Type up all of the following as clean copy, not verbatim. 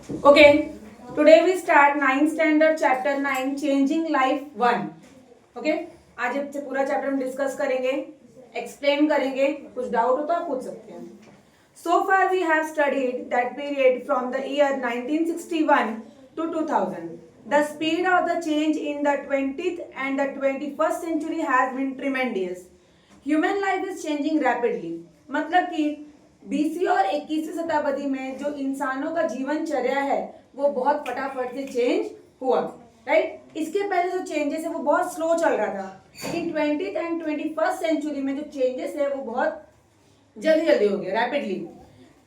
Okay, today we start 9th standard chapter 9 changing life 1. Okay, आज से पूरा chapter हम डिस्कस करेंगे, एक्सप्लेन करेंगे. कुछ डाउट हो तो आप पूछ सकते हैं. So far we have studied that period from the year 1961 to 2000. The speed of the change in the 20th and the 21st century has been tremendous. Human life is changing rapidly. मतलब कि 20वीं और 21वीं शताब्दी में जो इंसानों का जीवनचर्या है वो बहुत फटाफट से चेंज हुआ, राइट. इसके पहले जो चेंजेस है वो बहुत स्लो चल रहा था, लेकिन 20th एंड 21st सेंचुरी में जो चेंजेस है वो बहुत जल्दी जल्दी हो गया, rapidly.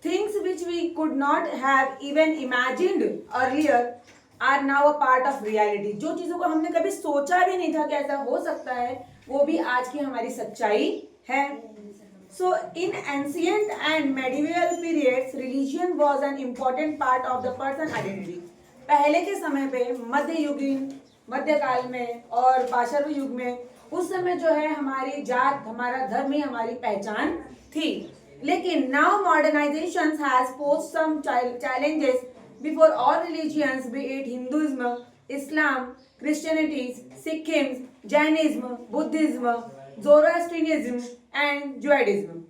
Things which we could not have even imagined earlier are now a part of reality. जो चीजों को हमने कभी सोचा भी नहीं था कि ऐसा हो सकता है, वो भी आज की हमारी सच्चाई है. So in ancient and medieval periods, religion was an important part of the person identity. पहले के समय पे मध्ययुगीन, मध्यकाल में और पाषाण युग में उस समय जो है हमारी जात, हमारा धर्म ही हमारी पहचान थी. लेकिन now modernizations has posed some challenges before all religions, be it Hinduism, Islam, Christianity, Sikhism, Jainism, Buddhism, Zoroastrianism and Judaism.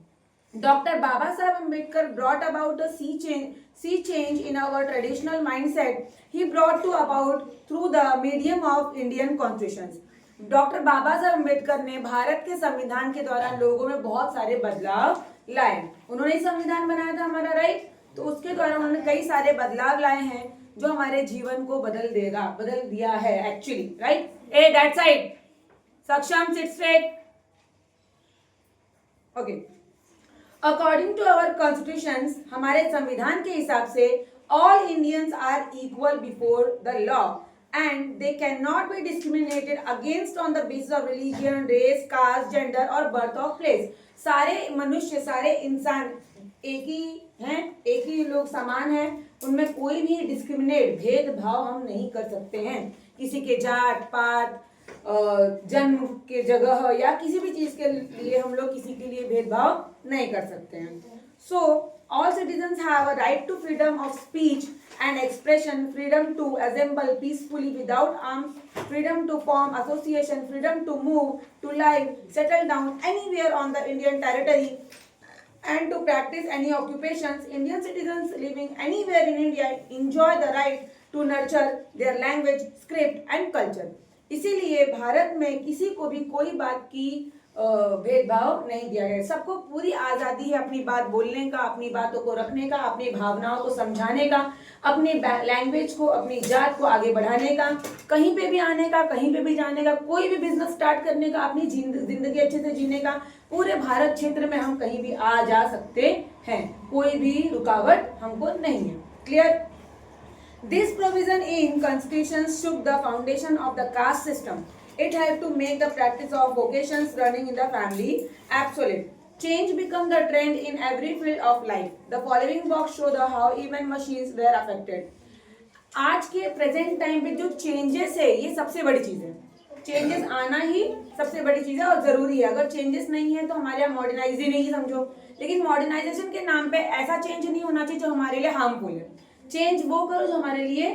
Dr. Baba Saheb Ambedkar brought about a sea change in our traditional mindset. He brought to about through the medium of Indian constitutions. Doctor Baba Sahab Ambedkar ने भारत के संविधान के द्वारा लोगों में बहुत सारे बदलाव लाए. उन्होंने संविधान बनाया था हमारा, राइट. तो उसके द्वारा उन्होंने कई सारे बदलाव लाए हैं जो हमारे जीवन को बदल दिया है actually, right. Hey that side Saksham sit straight. Okay, according to our constitutions, हमारे संविधान के हिसाब से all Indians are equal before the law and they can not be discriminated against on the basis of religion, race, caste, gender और birth of place. सारे मनुष्य, सारे इंसान एक ही हैं, एक ही लोग समान हैं. उनमें कोई भी डिस्क्रिमिनेट, भेदभाव हम नहीं कर सकते हैं. किसी के जात पात, जन्म के जगह या किसी भी चीज के लिए हम लोग किसी के लिए भेदभाव नहीं कर सकते हैं. So all citizens have a right to freedom of speech and expression, freedom to assemble peacefully without arms, freedom to form association, freedom to move, to live, settle down anywhere on the Indian territory and to practice any occupations. Indian citizens living anywhere in India enjoy the right to nurture their language, script and culture. इसीलिए भारत में किसी को भी कोई बात की भेदभाव नहीं दिया गया. सबको पूरी आज़ादी है अपनी बात बोलने का, अपनी बातों को रखने का, अपनी भावनाओं को समझाने का, अपनी लैंग्वेज को, अपनी जात को आगे बढ़ाने का, कहीं पे भी आने का, कहीं पे भी जाने का, कोई भी बिजनेस स्टार्ट करने का, अपनी जिंदगी अच्छे से जीने का. पूरे भारत क्षेत्र में हम कहीं भी आ जा सकते हैं, कोई भी रुकावट हमको नहीं है. Clear? This provision in Constitution shook the foundation of the caste system. It helped to make the practice of vocations running in the family absolute. Change became the trend in every field of life. The following box show the how even machines were affected. आज के present time पे जो changes है ये सबसे बड़ी चीज है. चेंजेस आना ही सबसे बड़ी चीज है और जरूरी है. अगर चेंजेस नहीं है तो हमारे यहाँ मॉडर्नाइज ही नहीं समझो. लेकिन मॉडर्नाइजेशन के नाम पे ऐसा चेंज नहीं होना चाहिए जो हमारे लिए हार्मफुल है. चेंज वो करो जो हमारे लिए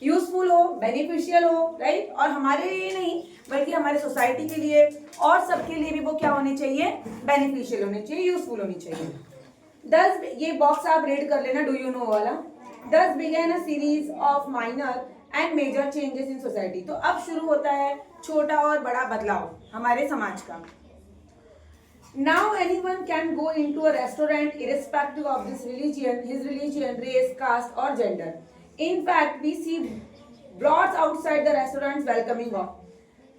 यूजफुल हो, बेनिफिशियल हो, राइट. और हमारे लिए नहीं बल्कि हमारे सोसाइटी के लिए और सबके लिए भी वो क्या होनी चाहिए, बेनिफिशियल होनी चाहिए, यूजफुल होनी चाहिए. 10 ये बॉक्स आप रीड कर लेना, डू यू नो वाला. 10 began a series of minor and major changes in society. तो अब शुरू होता है छोटा और बड़ा बदलाव हमारे समाज का. Now anyone can go into a restaurant irrespective of his religion, race, caste or gender. In fact, we see boards outside the restaurants welcoming all.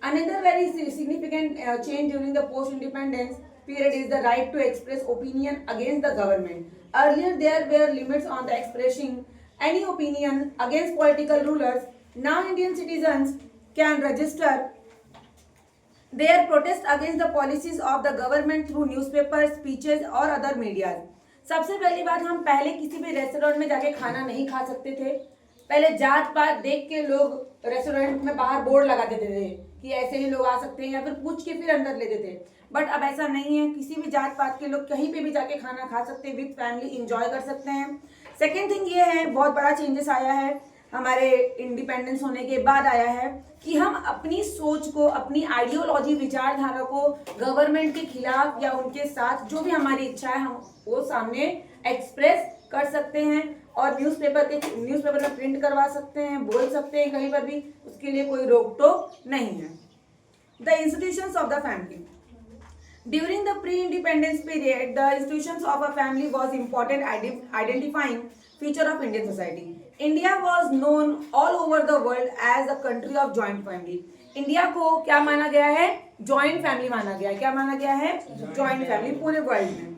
Another very significant change during the post-independence period is the right to express opinion against the government. Earlier there were limits on the expressing any opinion against political rulers. Now Indian citizens can register their protest against the policies of the government through newspapers, speeches और other media. सबसे पहली बात, हम पहले किसी भी restaurant में जाके खाना नहीं खा सकते थे. पहले जात पात देख के लोग रेस्टोरेंट में बाहर बोर्ड लगा देते थे कि ऐसे ही लोग आ सकते हैं या फिर पूछ के फिर अंदर लेते थे. बट अब ऐसा नहीं है. किसी भी जात पात के लोग कहीं पे भी जाके खाना खा सकते हैं, विद फैमिली इंजॉय कर सकते हैं. सेकेंड थिंग ये है, बहुत बड़ा चेंजेस आया है हमारे इंडिपेंडेंस होने के बाद आया है कि हम अपनी सोच को, अपनी आइडियोलॉजी, विचारधारा को गवर्नमेंट के खिलाफ या उनके साथ जो भी हमारी इच्छा है हम वो सामने एक्सप्रेस कर सकते हैं और न्यूज़पेपर में प्रिंट करवा सकते हैं, बोल सकते हैं कहीं पर भी, उसके लिए कोई रोक टोक नहीं है। The institutions of the family. During the pre-independence period, the institutions of a family was important identifying feature of Indian society. India was known all over the world as a country of joint family. India को क्या माना गया है? Joint family माना गया है। क्या माना गया है? जॉइंट फैमिली पूरे वर्ल्ड में।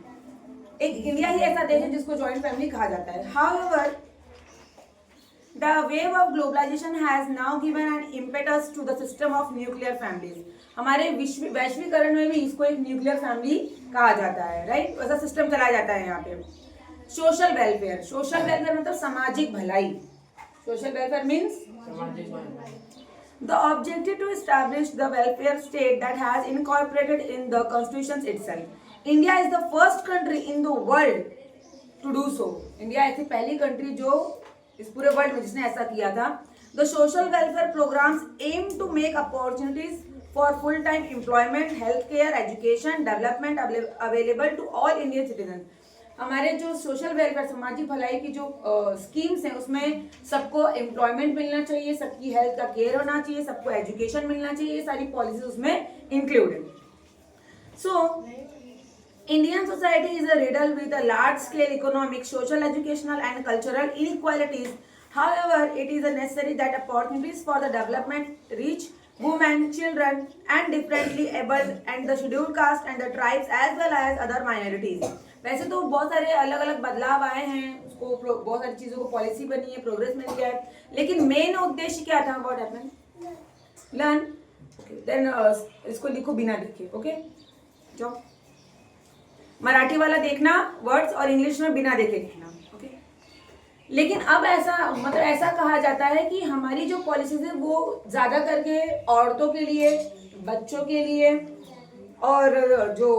एक इंडिया ही ऐसा देश है जिसको जॉइंट फैमिली कहा जाता है। However, the wave of globalization has now given an impetus to the system of nuclear families. हमारे वैश्वीकरण में भी इसको एक न्यूक्लियर फैमिली कहा जाता है, राइट? वैसा सिस्टम चलाया जाता है यहाँ पे। Social welfare. सोशल वेलफेयर मतलब सामाजिक भलाई। Social welfare means the objective to establish the welfare state that has incorporated in the constitution itself. India is the first country in the world to do so. India ऐसी पहली country जो इस पूरे world में जिसने ऐसा किया था। The social welfare programs aim to make opportunities for full-time employment, healthcare, education, development available to all Indian citizens. हमारे जो सोशल वेलफेयर, सामाजिक भलाई की जो स्कीम्स हैं उसमें सबको एम्प्लॉयमेंट मिलना चाहिए, सबकी हेल्थ का केयर होना चाहिए, सबको एजुकेशन मिलना चाहिए, ये सारी पॉलिसीज उसमें इंक्लूड है। सो Indian society is a riddle with a large-scale economic, social, educational, and cultural inequalities. However, it is necessary that opportunities for the development reach women, children, and differently able and the scheduled caste and the tribes as well as other minorities. वैसे तो बहुत सारे अलग अलग बदलाव आए हैं, उसको बहुत सारी चीज़ों को पॉलिसी बनी है, प्रोग्रेस मिल गया है, लेकिन मेन उद्देश्य क्या था? What happened? लर्न। देन इसको लिखो बिना लिखे। ओके, जाओ। मराठी वाला देखना वर्ड्स और इंग्लिश में बिना देखे लिखना। ओके, लेकिन अब ऐसा कहा जाता है कि हमारी जो पॉलिसीज है वो ज़्यादा करके औरतों के लिए, बच्चों के लिए और जो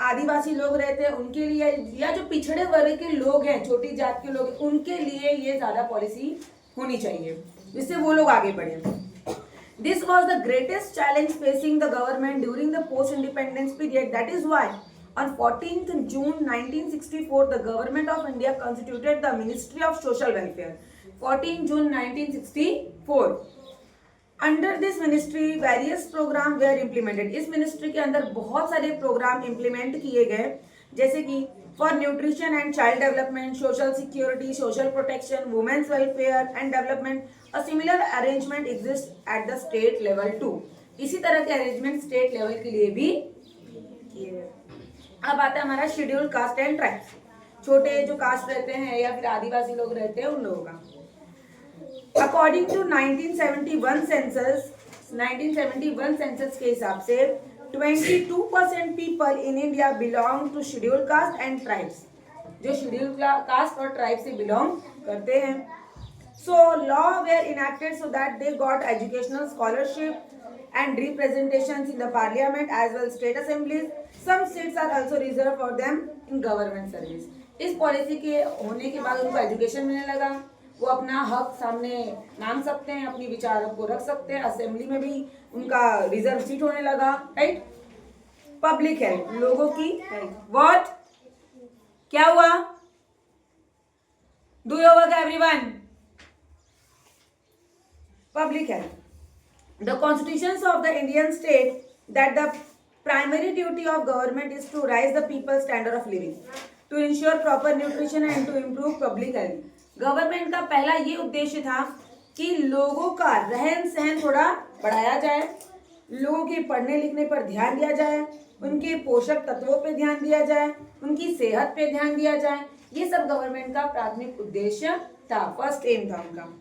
आदिवासी लोग रहते हैं उनके लिए, या जो पिछड़े वर्ग के लोग हैं, छोटी जात के लोग, उनके लिए ये ज़्यादा पॉलिसी होनी चाहिए जिससे वो लोग आगे बढ़े। This was the greatest challenge facing the government during the post-independence period. That is why on 14th June 1964, the Government of India constituted the Ministry of Social Welfare. 14 June 1964. Under this ministry, various programs were implemented. इस ministry के अंदर बहुत सारे programme implement किए गए, जैसे कि for nutrition and child development, social security, social protection, women's welfare and development. A similar arrangement exist at the state level too. इसी तरह के अरेंजमेंट स्टेट लेवल के लिए भी किए गए। अब आता है हमारा शेड्यूल कास्ट एंड ट्राइब्स, छोटे जो कास्ट रहते हैं या फिर आदिवासी लोग रहते हैं उन लोगों का। अकॉर्डिंग टू 1971 सेंसस के हिसाब से 22% people in India belong to schedule caste and tribes, जो शेड्यूल कास्ट और ट्राइब से बिलोंग करते हैं। So law were enacted so that they got educational scholarship and representations in the parliament as well state assemblies. Some seats are also reserved for them in government service. इस policy के होने के बाद उनको education मिलने लगा, वो अपना हक सामने मांग सकते हैं, अपनी विचारों को रख सकते हैं, असेंबली में भी उनका रिजर्व सीट होने लगा, राइट? पब्लिक हेल्थ, लोगों की व्हाट क्या हुआ? Do your work everyone. Public health. The constitutions of the Indian state that the primary duty of government is to raise the people's standard of living, to ensure proper nutrition and to improve public health. Government का पहला ये उद्देश्य था कि लोगों का रहन सहन थोड़ा बढ़ाया जाए, लोगों के पढ़ने लिखने पर ध्यान दिया जाए, उनके पोषक तत्वों पे ध्यान दिया जाए, उनकी सेहत पे ध्यान दिया जाए। ये सब गवर्नमेंट का प्राथमिक उद्देश्य था, फर्स्ट एम था उनका।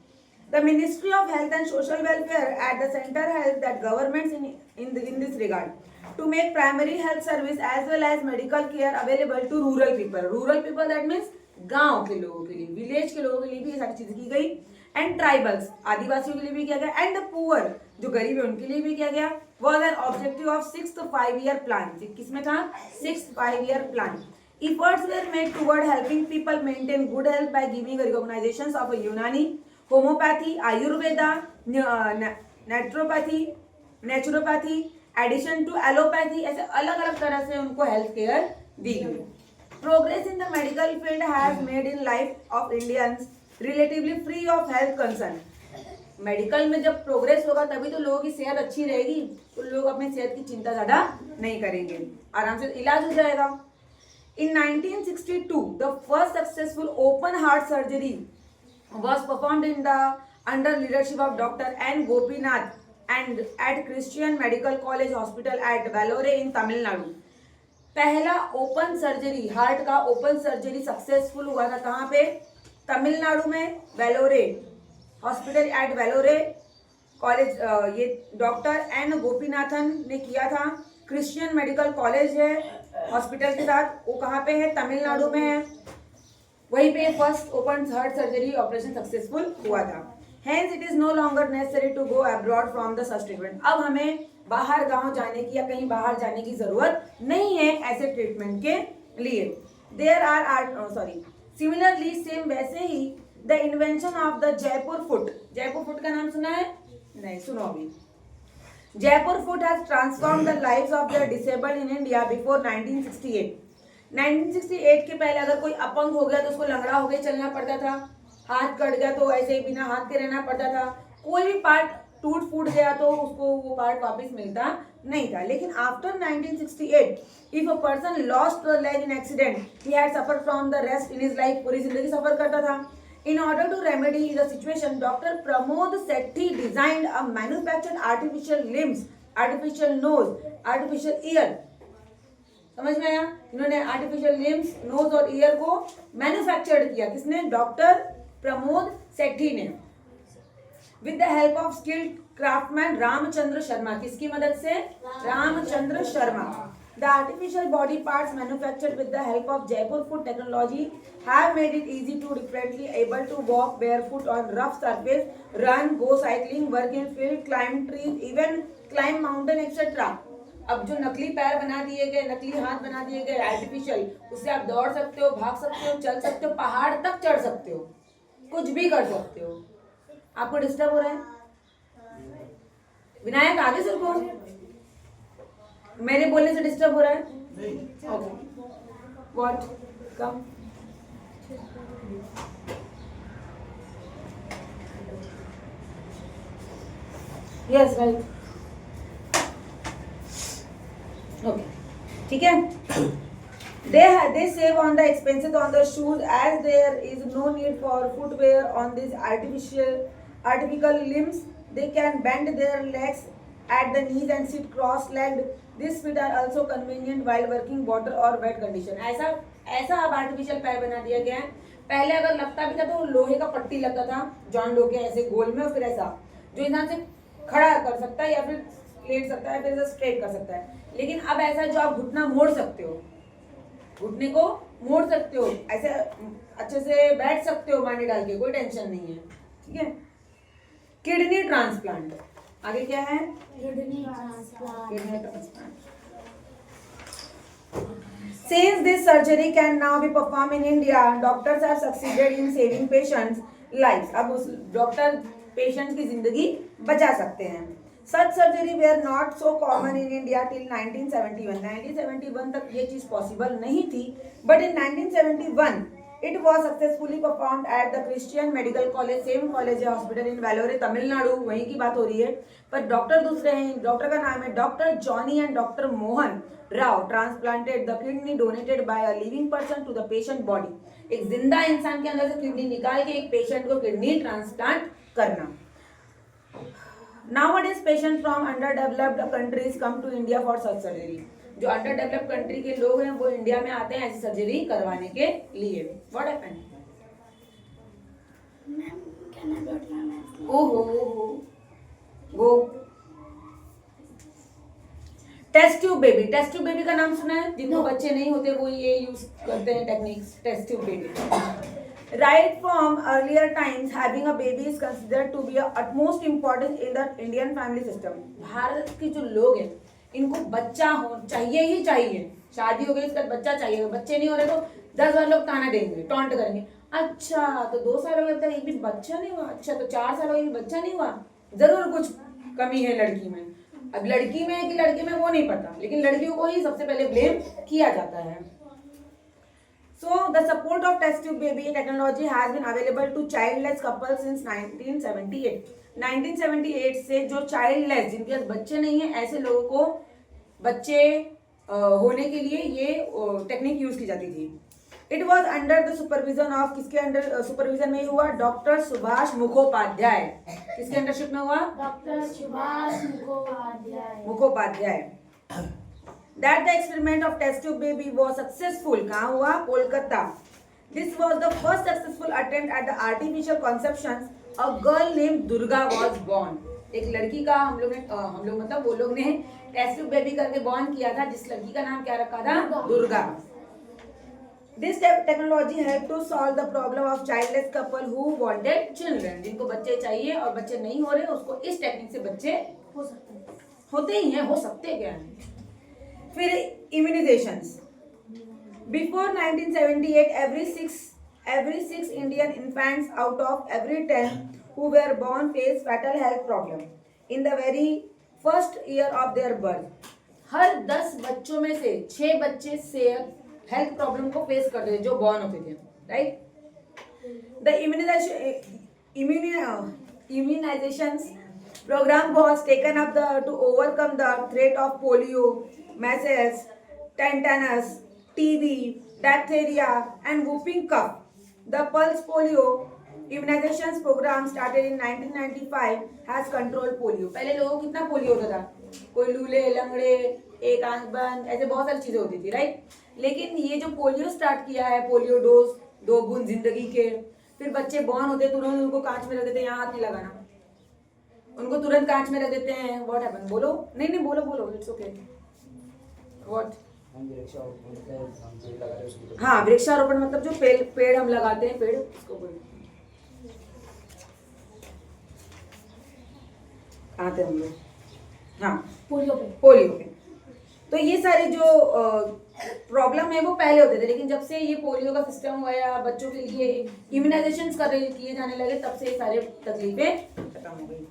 The Ministry of Health and Social Welfare at the center helps that governments in this regard to make primary health service as well as medical care available to rural people. Rural people that means गांव के लोगों के लिए, village के लोगों के लिए भी ये सारी चीजें की गई। एंड ट्राइबल्स, आदिवासियों के लिए भी किया गया। एंड द पुअर, जो गरीब है उनके लिए भी किया गया। Was an objective of 6th 5-year plan. किसमें था? 6th 5-year plan. Efforts were made toward helping people maintain good health by giving recognitions of Unani, homeopathy, Ayurveda, naturopathy, addition to allopathy, ऐसे अलग अलग तरह से उनको हेल्थ केयर दी गई. Progress in the medical field has made in life of Indians relatively free of health concern. Medical में जब progress होगा तभी तो लोगों की सेहत अच्छी रहेगी, तो लोग अपनी सेहत की चिंता ज़्यादा नहीं करेंगे, आराम से इलाज हो जाएगा. In 1962, the first successful open heart surgery was performed under leadership of Dr. N. Gopinath and at Christian Medical College Hospital at Vellore in Tamil Nadu. पहला ओपन सर्जरी, हार्ट का ओपन सर्जरी सक्सेसफुल हुआ था कहाँ पे? तमिलनाडु में, वेलोरे hospital eight वेलोरे college. ये doctor N Gopinathan ने किया था. क्रिश्चियन मेडिकल कॉलेज है हॉस्पिटल के साथ, वो कहाँ पे है? तमिलनाडु में है. वहीं पे first open heart surgery operation successful हुआ था. Hence it is no longer necessary to go abroad from the such treatment. अब हमें बाहर गांव जाने की या कहीं बाहर जाने की जरूरत नहीं है ऐसे ट्रीटमेंट के लिए. There are similarly same वैसे ही the invention of the Jaipur foot. Jaipur foot का नाम सुना है? नहीं, सुनो अभी. Jaipur foot has transformed the lives of the disabled in India before 1968. 1968 के पहले अगर कोई अपंग हो गया तो उसको लंगड़ा हो गया चलना पड़ता था. हाथ कट गया तो ऐसे ही बिना हाथ के रहना पड़ता था. कोई भी पार्ट टूट फूट गया तो उसको वो पार्ट वापस मिलता नहीं था. लेकिन after 1968 if a person lost the leg in accident he had suffer from the rest in his life. पूरी जिंदगी सफर करता था. In order to remedy the situation doctor Pramod Sethi designed a manufactured artificial limbs, artificial nose, artificial ear. समझ में आया? इन्होंने artificial limbs, nose और ear को मैन्युफैक्चर्ड किया. किसने? डॉक्टर प्रमोद सेठी ने. With the help of skilled craftsman Ramchandra Sharma. किसकी मदद से? Ramchandra Sharma. The artificial body parts manufactured with the help of Jaipur foot technology have made it easy to differently able to walk barefoot on rough surface, run, go cycling, work in field, climb trees, even climb mountain etcetera. अब जो नकली पैर बना दिए गए, नकली हाथ बना दिए गए आर्टिफिशियल, उससे आप दौड़ सकते हो, भाग सकते हो, चल सकते हो, पहाड़ तक चढ़ सकते हो, कुछ भी कर सकते हो. आपको डिस्टर्ब हो रहा है? विनायक आगे सर को मेरे बोलने से डिस्टर्ब हो रहा है? Okay, what come. Yes right. Okay, ठीक है. They save on the expenses on the shoes as there is no need for footwear on these artificial limbs. They can bend their legs at the knees and sit cross-legged. These feet are also convenient while working water or wet condition. ऐसा अब artificial पैर बना दिया गया है. पहले अगर लगता भी था तो लोहे का पट्टी लगता था जॉन डो के ऐसे गोल में, और फिर ऐसा जो इंसान से खड़ा कर सकता है या फिर लेट सकता है, फिर स्ट्रेट कर सकता है. लेकिन अब ऐसा जो आप घुटना मोड़ सकते हो, घुटने को मोड़ सकते हो, ऐसे अच्छे से बैठ सकते हो मानी डाल के, कोई टेंशन नहीं है. ठीक है. Kidney transplant. आगे क्या है? Kidney transplant. Since this surgery can now be performed in India, doctors have succeeded in saving patients' lives. अब उस डॉक्टर पेशेंट की जिंदगी बचा सकते हैं. Such surgery were not so common in India till 1971. 1971 तक ये चीज पॉसिबल नहीं थी, but in 1971 it was successfully performed at the Christian Medical College, same college है हॉस्पिटल इन वेलोरे तमिलनाडु, वहीं की बात हो रही है. पर डॉक्टर दूसरे हैं. डॉक्टर का नाम है doctor Johnny and doctor Mohan Rao. Transplanted the kidney donated by a living person to the patient body. एक जिंदा इंसान के अंदर से किडनी निकाल के एक पेशेंट को किडनी ट्रांसप्लांट करना. Nowadays patients from underdeveloped countries come to India for such surgery. जो अंडरडेवलप्ड कंट्री के लोग हैं वो इंडिया में आते हैं ऐसी सर्जरी करवाने के लिए. What happened? Ma'am, can I go to my next? Go. Test tube baby. Test tube baby का नाम सुना है? जिनको बच्चे नहीं होते वो ये यूज करते हैं techniques. Test tube baby. Right from earlier times, having a baby is considered to be of utmost importance in the Indian family system. Bharat के जो लोग हैं इनको बच्चा हो चाहिए ही चाहिए. शादी हो गई उसके बाद बच्चा चाहिए, बच्चे नहीं हो रहे तो 10 बार लोग ताना देंगे, टॉन्ट करेंगे। अच्छा तो 2 साल हो गए, अब तक एक भी बच्चा नहीं हुआ, अच्छा तो 4 साल हो गए, बच्चा नहीं हुआ, जरूर कुछ कमी है लड़की में। अब लड़की में कि लड़के में वो नहीं पता, लेकिन लड़कियों को ही सबसे पहले ब्लेम किया जाता है। So the support of test tube baby technology has been available to childless couples since 1978. 1978 से जो childless जिनके पास बच्चे नहीं है ऐसे लोगों को बच्चे होने के लिए ये टेक्निक यूज की जाती थी। It was under the supervision of, किसके अंडर सुपरविजन में हुआ? डॉक्टर सुभाष मुखोपाध्याय। किसके अंडरशिप में हुआ? Doctor Subhash Mukhopadhyay. That the experiment of test tube baby was successful. कहाँ हुआ? Kolkata. This was the first successful attempt at the artificial conception. A girl named Durga was born. एक लड़की का हम लोग मतलब वो लोग ने टेस्ट ट्यूब बेबी करके बॉर्न किया था, जिस लड़की का नाम क्या रखा था? Durga. This technology helped to solve the problem of childless couple who wanted children. जिनको बच्चे चाहिए और बच्चे नहीं हो रहे, उसको इस टेक्निक से बच्चे हो सकते हैं, होते ही हैं, हो सकते क्या हैं। फिर immunizations. Before 1978 every 6 Indian infants out of every 10 who were born face fatal health problem in the very first year of their birth. हर 10 बच्चों में से 6 बच्चे से हेल्थ प्रॉब्लम को फेस करते थे जो बॉर्न होते थे, right. The immunizations program was taken up to overcome the threat of polio, measles, tetanus, TB, diphtheria and whooping cough. The pulse polio immunizations program started in 1995 has controlled polio. पहले लोगों को कितना polio होता था, कोई लूले लंगड़े, एक आंख बंद, ऐसे बहुत सारी चीजें होती थी, राइट। लेकिन ये जो पोलियो स्टार्ट किया है, पोलियो डोज 2 बूंद जिंदगी के, फिर बच्चे बॉर्न होते तुरंत उनको कांच में रख देते हैं, यहाँ हाथ नहीं लगाना, उनको तुरंत कांच में रख देते हैं। What happen? बोलो, नहीं बोलो, इट्स ओके। व्हाट? हाँ, वृक्षारोपण मतलब जो पेड़ हम लगाते हैं, पेड़ उसको बोलते हैं। आते हम लोग, हाँ, पोलियो पे। तो ये सारे जो प्रॉब्लम है वो पहले होते थे, लेकिन जब से ये पोलियो का सिस्टम हुआ या बच्चों के लिए इम्यूनाइजेशन किए जाने लगे, तब से ये सारे तकलीफें खत्म हो गई।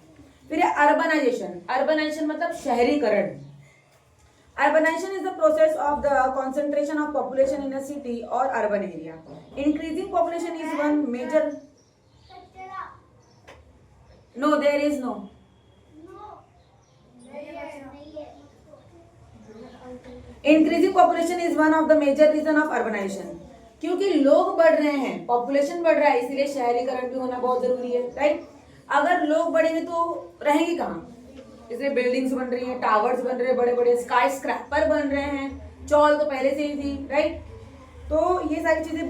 फिर अर्बनाइजेशन मतलब शहरीकरण। Urbanization is the process of the concentration of population in a city or urban area. Increasing population is one major. No, there is no. Increasing population is one of the major reason of urbanization. क्योंकि लोग बढ़ रहे हैं, population बढ़ रहा है, इसीलिए शहरीकरण भी होना बहुत जरूरी है, राइट। अगर लोग बढ़ेंगे तो रहेंगे कहाँ? इसलिए बिल्डिंग्स बन रही हैं, टावर्स बन रहे हैं, बड़े बड़े स्काई स्क्रैपर बन रहे हैं, चौल तो पहले से ही थी, राइट। तो ये सारी चीजें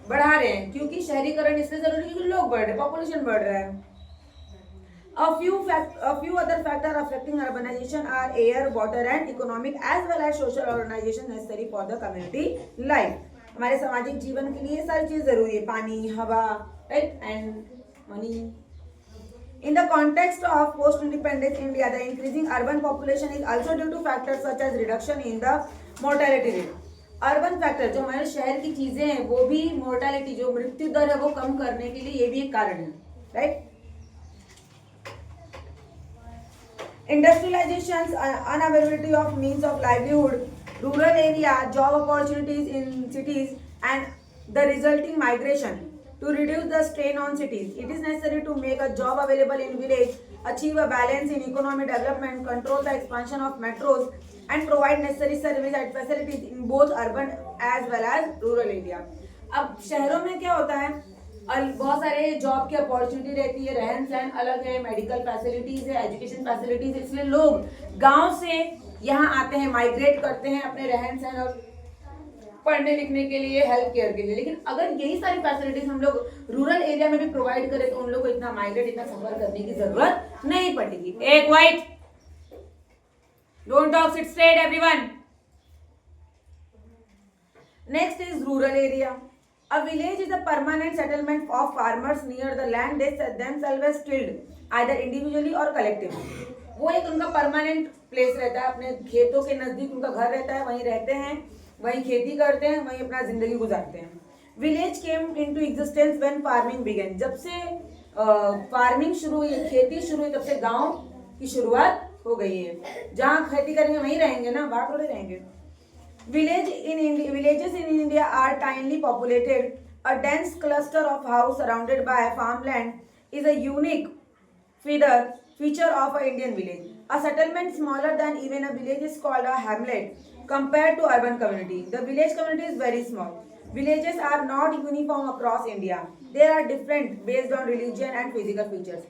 बढ़ा रहे हैं, क्योंकि शहरीकरण इसलिए जरूरी है क्योंकि लोग बढ़ रहे हैं, पॉपुलेशन बढ़ रहा है। A few other factors affecting urbanization are air, water and economic as well as social organization necessary for the community life. हमारे सामाजिक जीवन के लिए ये सारी चीज जरूरी है, पानी, हवा, right, and money. In the context of post-independence India, the increasing urban population is also due to factors such as reduction in the mortality rate. Urban factor जो हमारे शहर की चीजें हैं वो भी mortality जो मृत्यु दर है वो कम करने के लिए ये भी एक कारण है, right? Industrializations, unavailability of means of livelihood, rural area, job opportunities in cities, and the resulting migration. To reduce the strain on cities, it is necessary to make a job available in village, achieve a balance in economic development, control the expansion of metros, and provide necessary service and facilities in both urban as well as rural area. अब शहरों में क्या होता है, बहुत सारे job की opportunity रहती है, रहन सहन अलग है, मेडिकल फैसिलिटीज है, एजुकेशन फैसिलिटीज है, इसलिए लोग गांव से यहाँ आते हैं, माइग्रेट करते हैं अपने रहन सहन और पढ़ने लिखने के लिए, हेल्थ केयर के लिए। लेकिन अगर यही सारी फैसिलिटीज हम लोग रूरल एरिया में भी प्रोवाइड करें तो उन लोगों को इतना माइग्रेट, इतना सफर करने की जरूरत नहीं पड़ेगी। एक white, don't talk, seat straight everyone. Next is rural area. A village is a permanent settlement of farmers near the land they themselves tilled either individually or collectively. वो एक उनका परमानेंट प्लेस रहता है, अपने खेतों के नजदीक उनका घर रहता है, वहीं रहते हैं, वहीं खेती करते हैं, वहीं अपना जिंदगी गुजारते हैं। Village came into existence when farming began, जब से फार्मिंग शुरू हुई, खेती शुरू हुई, तब से गांव की शुरुआत हो गई है। जहाँ खेती करेंगे वहीं रहेंगे ना, बाहर थोड़े रहेंगे। Villages in India are thinly populated. A dense cluster of house surrounded by farmland is a unique feature of an Indian village. A settlement smaller than even a village is called a hamlet compared to urban community. The village community is very small. Villages are not uniform across India. They are different based on religion and physical features.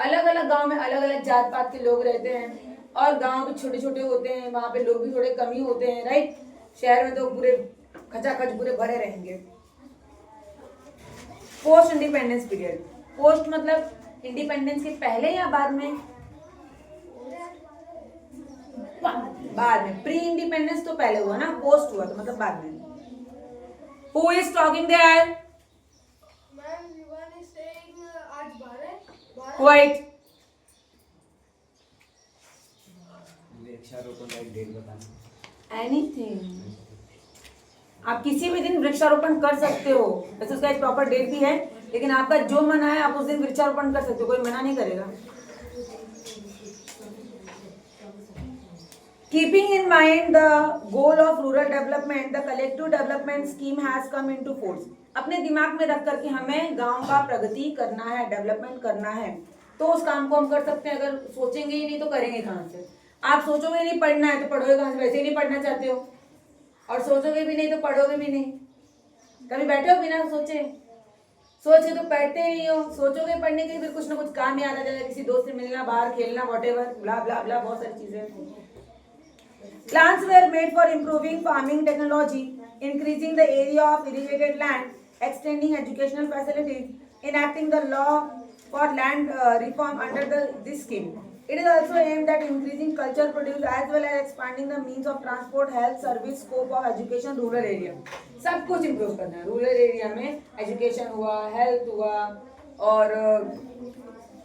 अलग अलग गांव में अलग अलग जात पात के लोग रहते हैं, और गांव भी छोटे छोटे होते हैं, वहां पे लोग भी थोड़े कम ही होते हैं, राइट। शहर में तो पूरे खचाखच पूरे भरे रहेंगे। पोस्ट इंडिपेंडेंस पीरियड, पोस्ट मतलब इंडिपेंडेंस के पहले या बाद में? बाद में। प्री इंडिपेंडेंस तो पहले हुआ ना, पोस्ट हुआ तो मतलब बाद में। Who is talking there? Quite. Anything. आप किसी भी दिन वृक्षारोपण कर सकते हो, वैसे उसका एक प्रॉपर डेट भी है, लेकिन आपका जो मन आए आप उस दिन वृक्षारोपण कर सकते हो, कोई मना नहीं करेगा। Keeping in mind the goal of rural development, the collective development scheme has come into force. अपने दिमाग में रख करके हमें गांव का प्रगति करना है, डेवलपमेंट करना है, तो उस काम को हम कर सकते हैं। अगर सोचेंगे ही नहीं तो करेंगे कहाँ से? आप सोचोगे नहीं पढ़ना है तो पढ़ोगे कहाँ से? वैसे ही नहीं पढ़ना चाहते हो, और सोचोगे भी नहीं तो पढ़ोगे भी नहीं। कभी बैठे हो बिना सोचे? सोच के तो पढ़ते नहीं हो। सोचोगे पढ़ने के लिए, फिर कुछ ना कुछ काम याद आ जाएगा, किसी दोस्त से मिलना, बाहर खेलना, व्हाटएवर, ब्ला ब्ला ब्ला, बहुत सारी चीजें। Plans were made for improving farming technology, increasing the area of irrigated land, extending educational facilities, enacting the law for land reform under this scheme. It is also aimed at increasing culture produce as well as expanding the means of transport, health service, scope of education, rural area. सब कुछ improve करना है। Rural area में education हुआ, health हुआ, और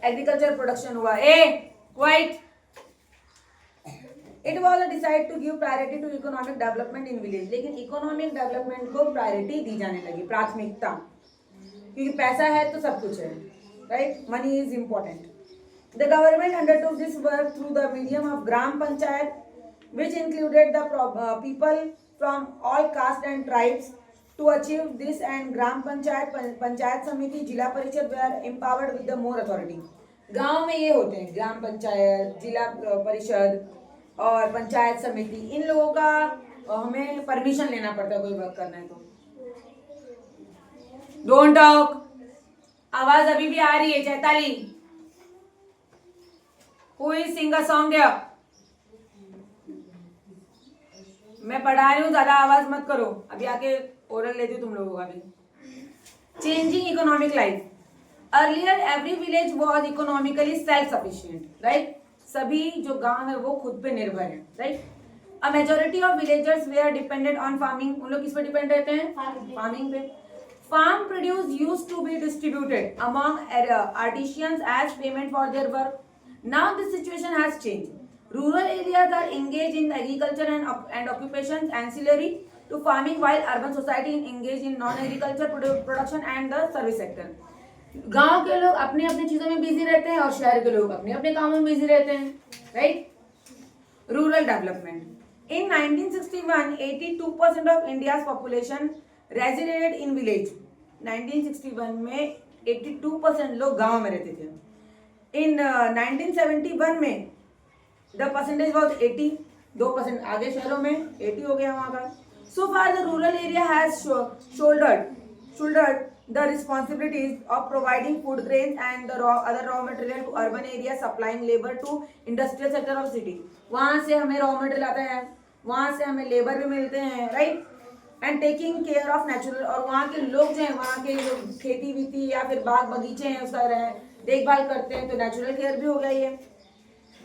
agriculture production हुआ। Quite. It was decided to give priority to economic development in village, लेकिन इकोनॉमिक डेवलपमेंट को प्रायोरिटी दी जाने लगी, प्राथमिकता, क्योंकि पैसा है तो सब कुछ है, right. Money is important. The government undertook this work through the medium of gram panchayat, which included the people from all caste and tribes. To achieve this, and ग्राम पंचायत समिति, जिला परिषद were empowered with the more authority. गांव में ये होते हैं ग्राम पंचायत, जिला परिषद और पंचायत समिति, इन लोगों का हमें परमिशन लेना पड़ता है कोई वर्क करना है तो। Don't talk. आवाज अभी भी आ रही है? Chaitali, who is sing a song there? मैं पढ़ा रही हूँ, ज्यादा आवाज मत करो। अभी आके ओरल लेती हूँ तुम लोगों का भी। Changing economic life. Earlier every village was economically self sufficient, right. सभी जो गांव है वो खुद पे निर्भर है, right. A majority of villagers were dependent on farming. उन लोग किस पे डिपेंड रहते हैं? फार्मिंग पे। Farm produce used to be distributed among artisans as payment for their work. Now this situation has changed. Rural areas are engage in agriculture and occupations ancillary to farming, while urban society engage in non agriculture production and the service sector. गांव के लोग अपने अपने चीजों में busy रहते हैं और शहर के लोग अपने अपने कामों में बिजी रहते हैं, right. Rural development. In 1961 82% of India's population residented in village. 1961 में 82% लोग गांव में रहते थे। इन 1971 में द परसेंटेज वॉज 80, 2% आगे शहरों में 80 हो गया वहां का। So far the rural area has shouldered the responsibilities of providing food grains and the other raw material to urban areas, supplying labor to industrial sector of city. वहाँ से हमें रॉ मटेरियल आता है, वहाँ से हमें लेबर भी मिलते हैं, right. And taking care of natural, और वहाँ के लोग जो हैं, वहाँ के जो खेती बीती या फिर बाग बगीचे हैं उसका देखभाल करते हैं, तो नेचुरल केयर भी हो गया, ये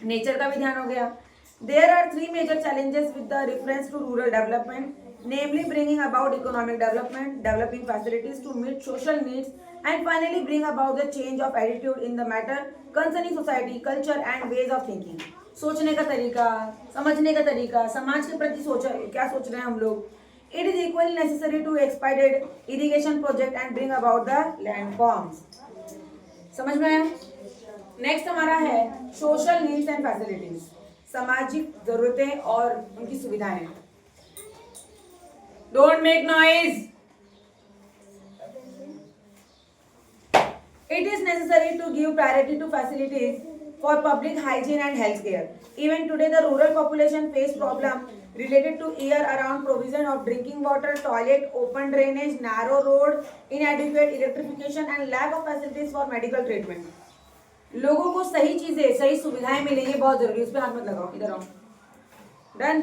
नेचर का भी ध्यान हो गया। There are three major challenges with the reference to rural development, namely bringing about economic development, developing facilities to meet social needs, and finally bring about the change of attitude in the matter concerning society, culture and ways of thinking. सोचने का तरीका, समझने का तरीका, समाज के प्रति क्या सोच रहे हैं हम लोग, It is equally necessary to expedite irrigation project and bring about the landforms. समझ में आया? नेक्स्ट हमारा है सोशल नीड्स एंड फैसिलिटीज, सामाजिक जरूरतें और उनकी सुविधाएं. Don't make noise. It is necessary to give priority to facilities for public hygiene and health care. Even today, the rural population face problems related to year-around provision of drinking water, toilet, open drainage, narrow road, inadequate electrification, and lack of facilities for medical treatment. लोगों को सही चीजें, सही सुविधाएं मिलेंगी, बहुत जरूरी. उस पर हाथ मत लगाओ, इधर आओ. डन.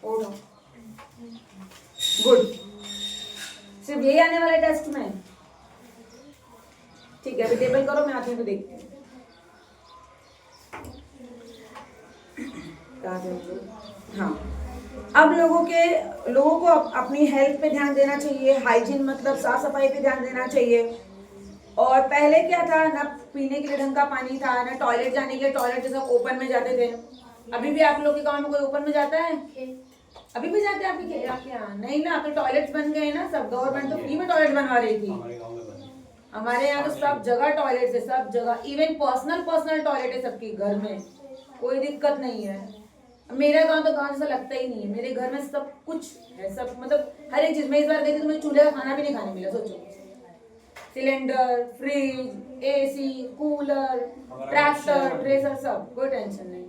उठो. गुड. सिर्फ यही आने वाला टेस्ट में. ठीक है, अभी टेबल करो, मैं आती हूँ तो देखती हूँ. हाँ, अब लोगों को अपनी हेल्थ पे ध्यान देना चाहिए. हाइजीन मतलब साफ सफाई पे ध्यान देना चाहिए. और पहले क्या था, ना पीने के लिए ढंग का पानी था, ना टॉयलेट जाने के, टॉयलेट जैसे ओपन में जाते थे. अभी भी आप लोग के गांव में कोई ओपन में जाता है? अभी भी जाते हैं आपके यहाँ? नहीं ना, आपके टॉयलेट्स बन गए ना सब. गवर्नमेंट तो फ्री में टॉयलेट बनवा रही थी. हमारे यहाँ तो सब जगह टॉयलेट है, सब जगह. इवन पर्सनल टॉयलेट है सबके घर में, कोई दिक्कत नहीं है. मेरा गांव तो गांव जैसा लगता ही नहीं है. मेरे घर में सब कुछ है, सब मतलब हर एक चीज. मैं इस बार गई थी तो मुझे चूल्हे का खाना भी नहीं खाने मिला. सोचो, cylinder, fridge, AC, cooler, tractor, dresser, सब. कोई टेंशन नहीं.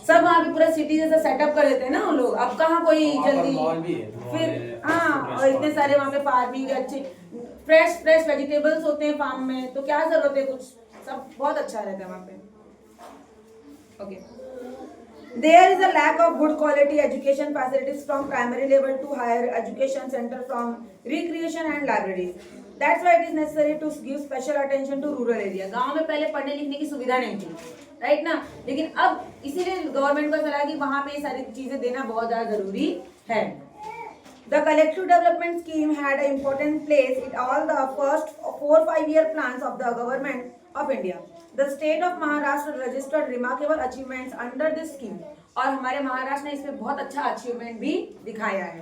सब वहाँ पे पूरा सिटी जैसा सेटअप कर देते हैं ना वो लोग. अब कहाँ कोई जल्दी. फिर हाँ, और इतने सारे वहाँ पे फार्मिंग अच्छे फ्रेश वेजिटेबल्स होते हैं फार्म में, तो क्या जरूरत है कुछ. सब बहुत अच्छा रहता है वहाँ पे. Okay. There is a lack of good quality education facilities from primary level to higher education center, from recreation and libraries. That's why it is necessary to give special attention to rural area. गांव में पहले पढ़ने लिखने की सुविधा नहीं थी, right ना. लेकिन अब इसीलिए गवर्नमेंट को सलाह कि वहाँ पे ये सारी चीजें देना बहुत ज्यादा जरूरी है. The collective development scheme had an important place in all the first 4-5 year plans of the government of India. The state of Maharashtra registered remarkable achievements under this scheme. और हमारे महाराष्ट्र ने इसमें बहुत अच्छा अचीवमेंट भी दिखाया है.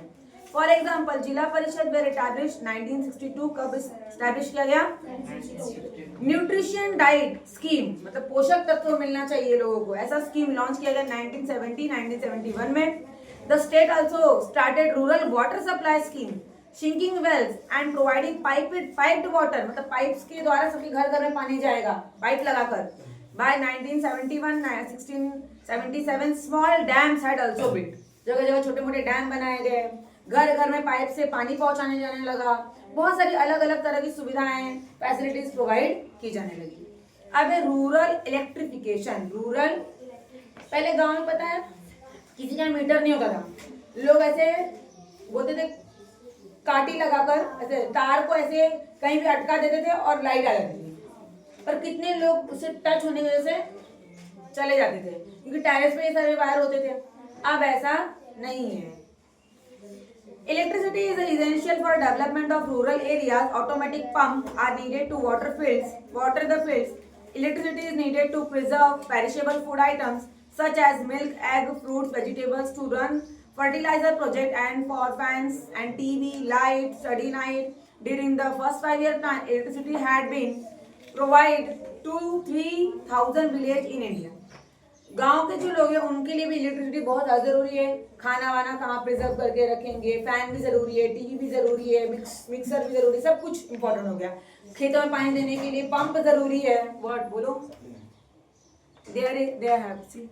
फॉर एग्जाम्पल, जिला परिषद वेर एस्टैब्लिश 1962. कब एस्टैब्लिश किया गया? न्यूट्रिशन डाइट स्कीम, मतलब पोषक तत्व मिलना चाहिए लोगों को, ऐसा स्कीम लॉन्च किया गया 1971 में. The state also started rural water supply scheme, sinking wells and providing piped water, मतलब पाइप्स के द्वारा सबके घर में पानी जाएगा, पाइप लगाकर. By 1677 small dams had also built. जगह जगह छोटे मोटे डैम बनाए गए, घर में पाइप से पानी पहुंचाने जाने लगा. बहुत सारी अलग अलग तरह की सुविधाएं, फैसिलिटीज प्रोवाइड की जाने लगी. अब है रूरल इलेक्ट्रिफिकेशन. रूरल, पहले गांव में पता है किसी का मीटर नहीं होता था. लोग ऐसे बोलते थे, काटी लगाकर ऐसे तार को ऐसे कहीं भी अटका देते थे और लाइट आ जाती थी. पर कितने लोग उससे टच होने की वजह से चले जाते थे, क्योंकि टेरेस पे ये सारे वायर होते थे. अब ऐसा नहीं है. Electricity is essential for development of rural areas. Automatic pumps are needed to water the fields. Electricity is needed to preserve perishable food items such as milk, egg, fruits, vegetables, to run fertilizer project, and for fans and TV, light, study night. During the first 5 year plan, electricity had been provided to 3,000 villages in India. गांव के जो लोग हैं उनके लिए भी electricity बहुत ज़्यादा ज़रूरी है. खाना वाना कहाँ प्रिजर्व करके रखेंगे, फैन भी ज़रूरी है, टीवी भी ज़रूरी है, मिक्सर भी ज़रूरी है, सब कुछ इंपॉर्टेंट हो गया. खेतों में पानी देने के लिए पंप ज़रूरी है. वर्ड बोलो. They have see.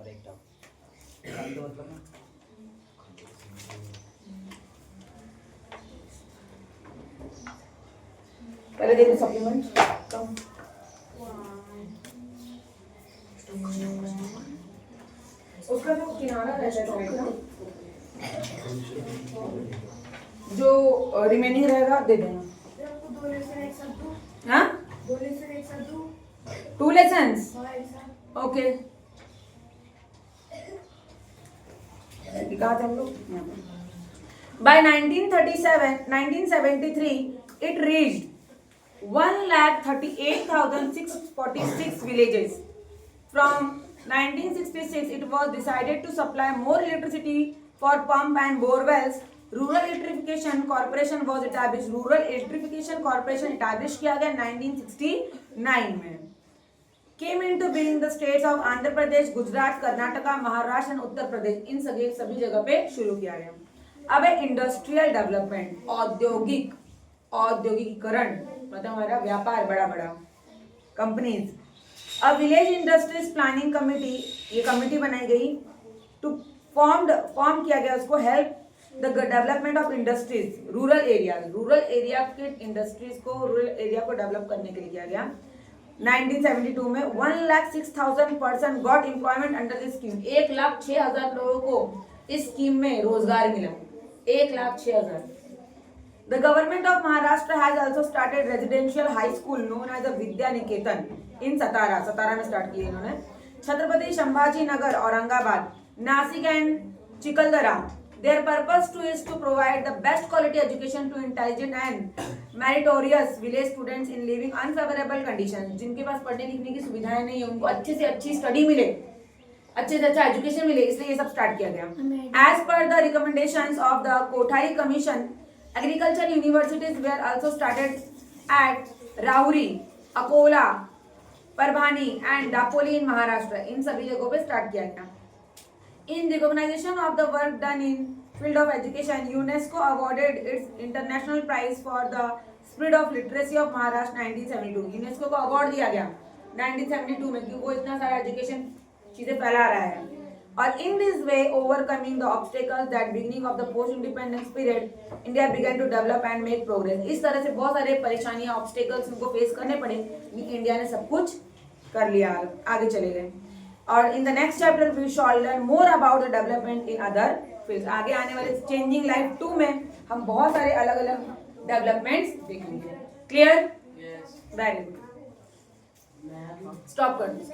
पहले देखो सप्लीमेंट. उसका जो किनारा रहता है ना, जो रिमेनिंग रहेगा दे देना. हाँ, 2 लेसन्स. ओके. कहा थे हम लोग? By 1973, it reached 1,38,646 villages from 1966 it was decided to supply more electricity for pump and bore wells. Rural Electrification Corporation was established. Rural Electrification Corporation established किया गया 1969 में. Came into being the states of Andhra Pradesh, Gujarat, Karnataka, Maharashtra और उत्तर प्रदेश. इन सभी जगह पे शुरू किया गया. अब है इंडस्ट्रियल डेवलपमेंट, औद्योगिकीकरण, मतलब हमारा व्यापार, बड़ा बड़ा companies. A village industries planning committee, ये कमेटी बनाई गई टू फॉर्म किया गया उसको help the development of industries rural area के इंडस्ट्रीज को, रूरल एरिया को डेवलप करने के लिए किया गया. 1972 में 1,06,000 person got employment under this scheme. 1,06,000 लोगों को इस स्कीम में रोजगार मिला. 1,06,000. The government of Maharashtra has also started residential high school known as a Vidya Niketan in सतारा में स्टार्ट किए इन्होंने. Chhatrapati Sambhaji Nagar, Aurangabad, Nashik and Chikhaldara. Their purpose is to provide the best quality education to intelligent and meritorious village students in living unfavorable conditions. जिनके पास पढ़ने लिखने की सुविधाएं नहीं है, उनको अच्छे से अच्छी स्टडी मिले, अच्छे से अच्छा एजुकेशन मिले, इसलिए ये सब स्टार्ट किया गया. As per the recommendations of the Kothari Commission, agriculture universities were also started at Rauri, Akola, Parbhani and Dapoli in Maharashtra. इन सभी जगहों पे स्टार्ट किया गया. In recognition of the work done in field of education, UNESCO awarded its international prize for the spirit of literacy of Maharashtra 1972. UNESCO को award दिया गया 1972 में, क्योंकि वो इतना सारा एजुकेशन चीजें फैला रहा है. और in this way, overcoming the obstacles that beginning of the post independence period, India began to develop and make progress. इस तरह से बहुत सारे परेशानियां, ऑब्स्टेकल्स उनको फेस करने पड़े, लेकिन इंडिया ने सब कुछ कर लिया, आगे चले गए. और in the next chapter we shall learn more about the development in other fields. आगे आने वाले चेंजिंग लाइफ 2 में हम बहुत सारे अलग अलग डेवलपमेंट्स देखेंगे. क्लियर? Very good. स्टॉप कर दो.